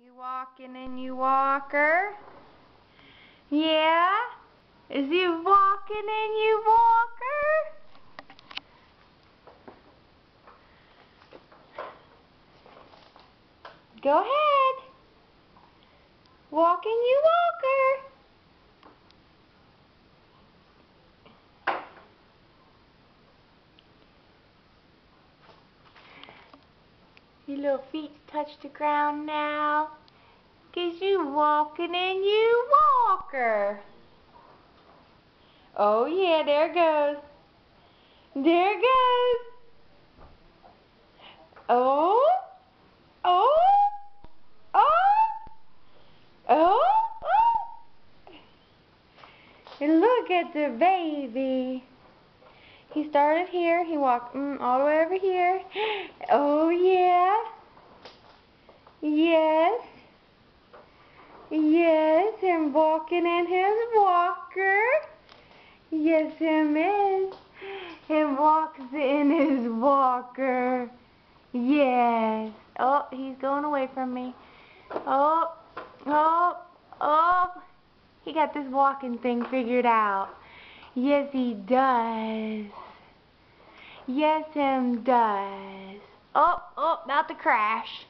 You walking in your walker? Yeah? Is he walking in your walker? Go ahead. Walk in your walker. Your little feet touch the ground now. 'Cause you walking in your walker. Oh yeah, there it goes. There it goes. Oh. Oh. Oh. Oh. Oh. And look at the baby. He started here. He walked all the way over here. Oh yeah. Yes. Yes, him walking in his walker. Yes, him is. Him walks in his walker. Yes. Oh, he's going away from me. Oh, oh, oh. He got this walking thing figured out. Yes, he does. Yes, him does. Oh, oh, about to crash.